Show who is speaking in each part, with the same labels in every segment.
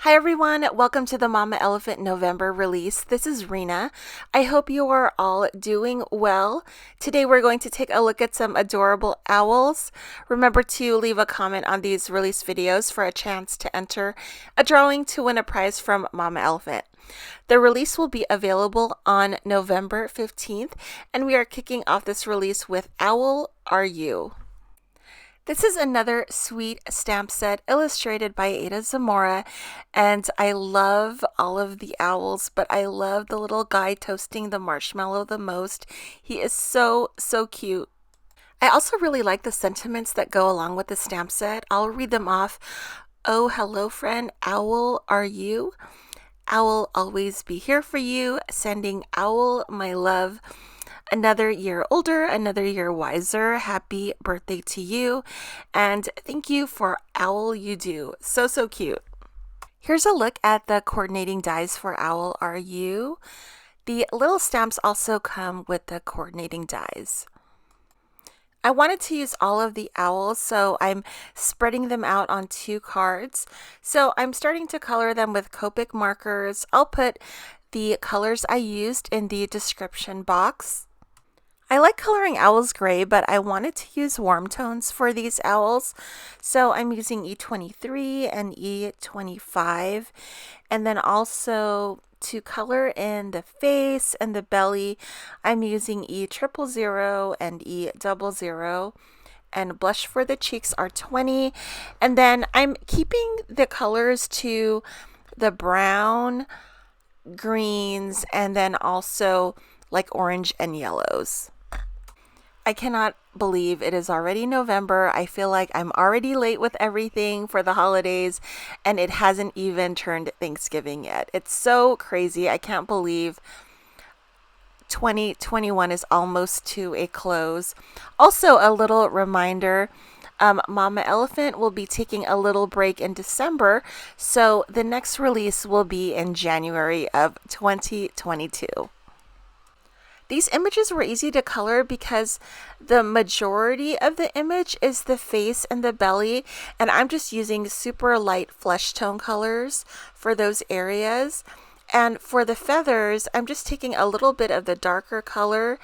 Speaker 1: Hi everyone, welcome to the Mama Elephant November release. This is Rena. I hope you are all doing well. Today we're going to take a look at some adorable owls. Remember to leave a comment on these release videos for a chance to enter a drawing to win a prize from Mama Elephant. The release will be available on November 15th, and we are kicking off this release with Owl Are You? This is another sweet stamp set illustrated by Ada Zamora, and I love all of the owls, but I love the little guy toasting the marshmallow the most. He is so cute. I also really like the sentiments that go along with the stamp set. I'll read them off. Oh, hello friend, owl are you? Owl always be here for you, sending owl my love. Another year older, another year wiser. Happy birthday to you. And thank you for Owl You Do. So cute. Here's a look at the coordinating dies for Owl Are You. The little stamps also come with the coordinating dies. I wanted to use all of the owls, so I'm spreading them out on 2 cards. So I'm starting to color them with Copic markers. I'll put the colors I used in the description box. I like coloring owls gray, but I wanted to use warm tones for these owls. So I'm using E23 and E25. And then also to color in the face and the belly, I'm using E000 and E00. And blush for the cheeks are 20. And then I'm keeping the colors to the brown, greens, and then also like orange and yellows. I cannot believe it is already November. I feel like I'm already late with everything for the holidays, and it hasn't even turned Thanksgiving yet. It's so crazy. I can't believe 2021 is almost to a close. Also, a little reminder, Mama Elephant will be taking a little break in December, so the next release will be in January of 2022. These images were easy to color because the majority of the image is the face and the belly, and I'm just using super light flesh tone colors for those areas. And for the feathers, I'm just taking a little bit of the darker color,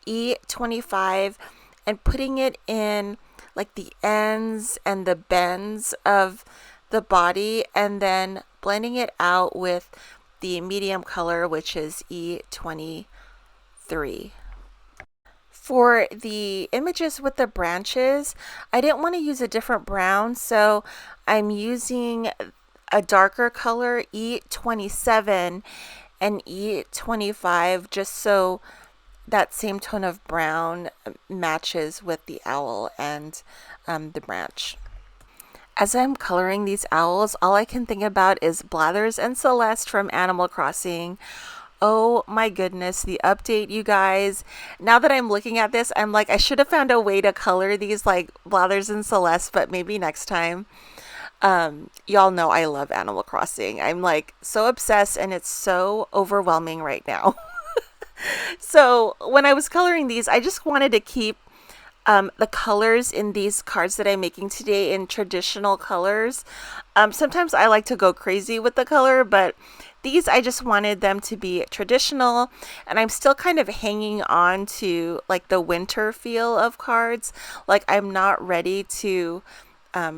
Speaker 1: E25, and putting it in like the ends and the bends of the body, and then blending it out with the medium color, which is E23. For the images with the branches, I didn't want to use a different brown, so I'm using a darker color, E27 and E25, just so that same tone of brown matches with the owl and the branch. As I'm coloring these owls, all I can think about is Blathers and Celeste from Animal Crossing. Oh my goodness, the update, you guys. Now that I'm looking at this, I'm like, I should have found a way to color these like Blathers and Celeste, but maybe next time. Y'all know I love Animal Crossing. I'm like so obsessed, and it's so overwhelming right now. So when I was coloring these, I just wanted to keep the colors in these cards that I'm making today in traditional colors. Sometimes I like to go crazy with the color, but these, I just wanted them to be traditional, and I'm still kind of hanging on to like the winter feel of cards. Like I'm not ready to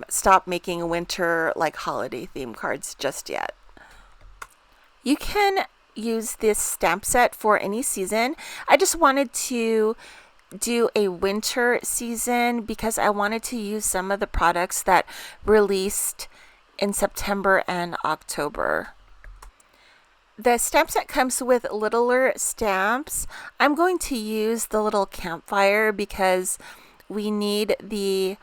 Speaker 1: stop making winter like holiday theme cards just yet. You can use this stamp set for any season. I just wanted to do a winter season because I wanted to use some of the products that released in September and October. The stamp set comes with littler stamps. I'm going to use the little campfire because we need the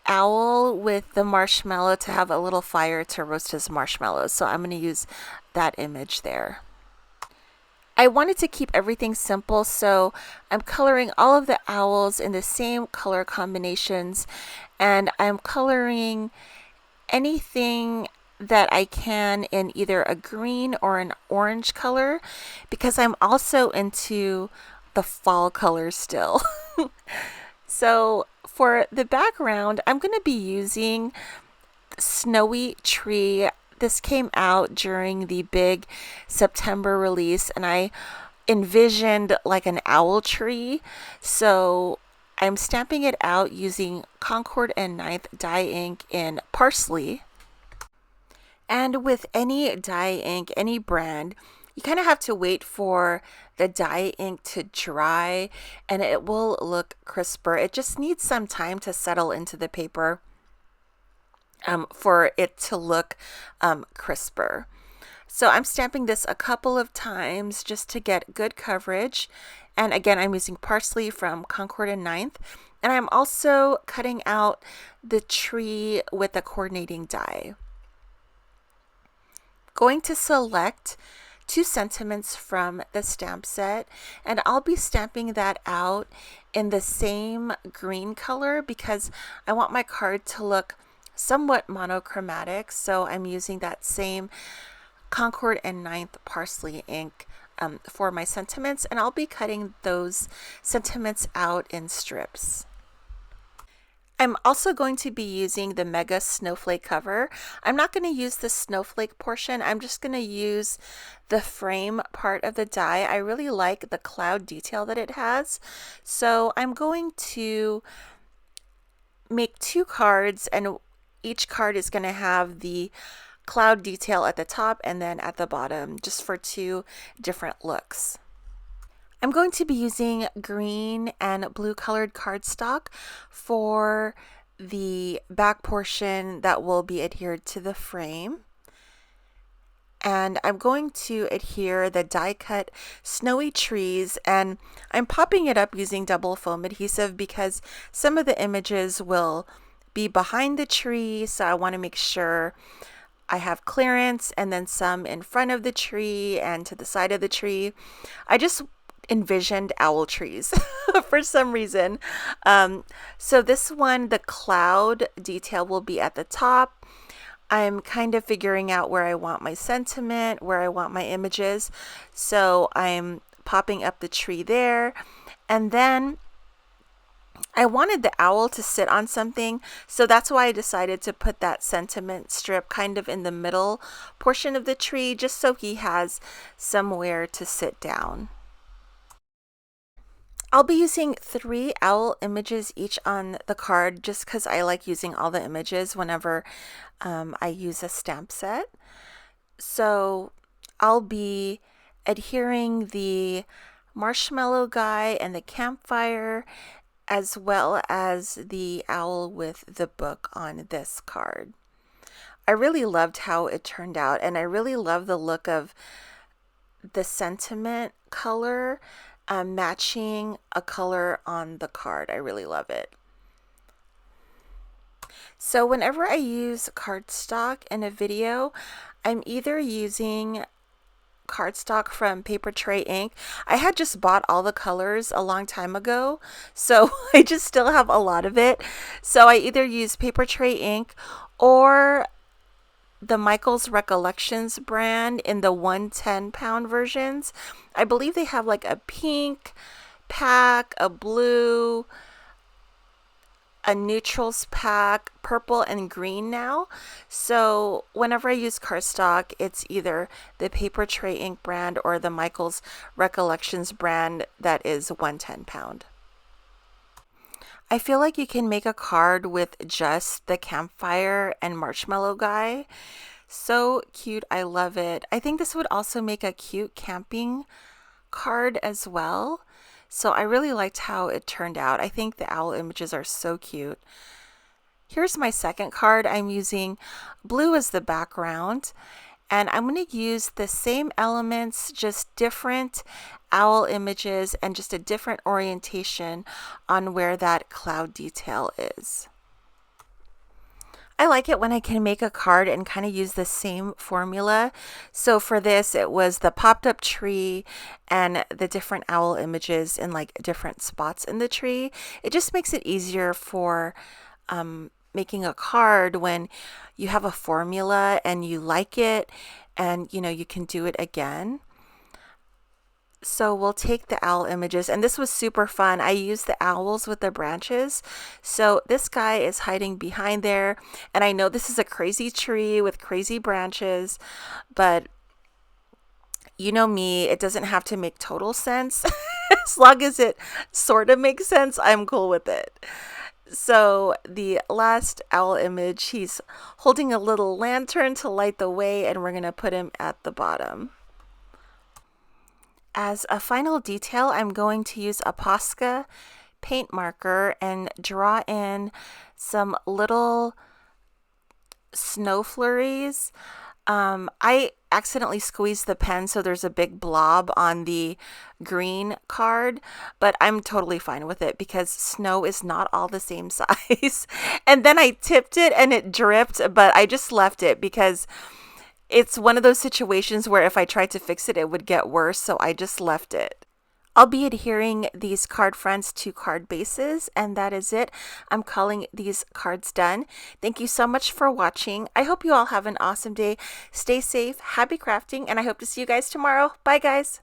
Speaker 1: owl with the marshmallow to have a little fire to roast his marshmallows. So I'm going to use that image there. I wanted to keep everything simple, so I'm coloring all of the owls in the same color combinations, and I'm coloring anything that I can in either a green or an orange color because I'm also into the fall colors still. So for the background, I'm going to be using Snowy Tree This came out during the big September release, and I envisioned like an owl tree. So I'm stamping it out using Concord and Ninth dye ink in Parsley. And with any dye ink, any brand, you kind of have to wait for the dye ink to dry and it will look crisper. It just needs some time to settle into the paper for it to look crisper. So I'm stamping this a couple of times just to get good coverage. And again, I'm using Parsley from Concord and Ninth. And I'm also cutting out the tree with a coordinating die. Going to select 2 sentiments from the stamp set, and I'll be stamping that out in the same green color because I want my card to look somewhat monochromatic. So I'm using that same Concord and Ninth Parsley ink for my sentiments, and I'll be cutting those sentiments out in strips. I'm also going to be using the Mega Snowflake cover. I'm not going to use the snowflake portion. I'm just going to use the frame part of the die. I really like the cloud detail that it has. So I'm going to make 2 cards, and each card is going to have the cloud detail at the top and then at the bottom, just for 2 different looks. I'm going to be using green and blue colored cardstock for the back portion that will be adhered to the frame. And I'm going to adhere the die cut snowy trees, and I'm popping it up using double foam adhesive because some of the images will be behind the tree, so I want to make sure I have clearance, and then some in front of the tree and to the side of the tree. I just envisioned owl trees for some reason. So this one, the cloud detail will be at the top. I'm kind of figuring out where I want my sentiment, where I want my images. So I'm popping up the tree there. And then I wanted the owl to sit on something, so that's why I decided to put that sentiment strip kind of in the middle portion of the tree, just so he has somewhere to sit down. I'll be using 3 owl images each on the card just because I like using all the images whenever I use a stamp set. So I'll be adhering the marshmallow guy and the campfire, as well as the owl with the book on this card. I really loved how it turned out, and I really love the look of the sentiment color matching a color on the card. I really love it. So whenever I use cardstock in a video, I'm either using cardstock from Paper Tray ink. I had just bought all the colors a long time ago, so I just still have a lot of it. So I either use Paper Tray ink or the Michael's Recollections brand in the 110-pound versions. I believe they have like a pink pack, a blue, a neutrals pack, purple and green now. So whenever I use cardstock, it's either the Paper Tray ink brand or the Michael's Recollections brand that is 110-pound. I feel like you can make a card with just the campfire and marshmallow guy. So cute. I love it. I think this would also make a cute camping card as well. So I really liked how it turned out. I think the owl images are so cute. Here's my second card. I'm using blue as the background, and I'm going to use the same elements, just different owl images and just a different orientation on where that cloud detail is. I like it when I can make a card and kind of use the same formula. So for this, it was the popped up tree and the different owl images in like different spots in the tree. It just makes it easier for making a card when you have a formula and you like it, and you know you can do it again. So we'll take the owl images, and this was super fun. I used the owls with the branches. So this guy is hiding behind there, and I know this is a crazy tree with crazy branches, but you know me, it doesn't have to make total sense. As long as it sort of makes sense, I'm cool with it. So the last owl image, he's holding a little lantern to light the way, and we're going to put him at the bottom. As a final detail, I'm going to use a Posca paint marker and draw in some little snow flurries. I accidentally squeezed the pen, so there's a big blob on the green card, but I'm totally fine with it because snow is not all the same size. And then I tipped it and it dripped, but I just left it because it's one of those situations where if I tried to fix it, it would get worse, so I just left it. I'll be adhering these card fronts to card bases, and that is it. I'm calling these cards done. Thank you so much for watching. I hope you all have an awesome day. Stay safe, happy crafting, and I hope to see you guys tomorrow. Bye, guys.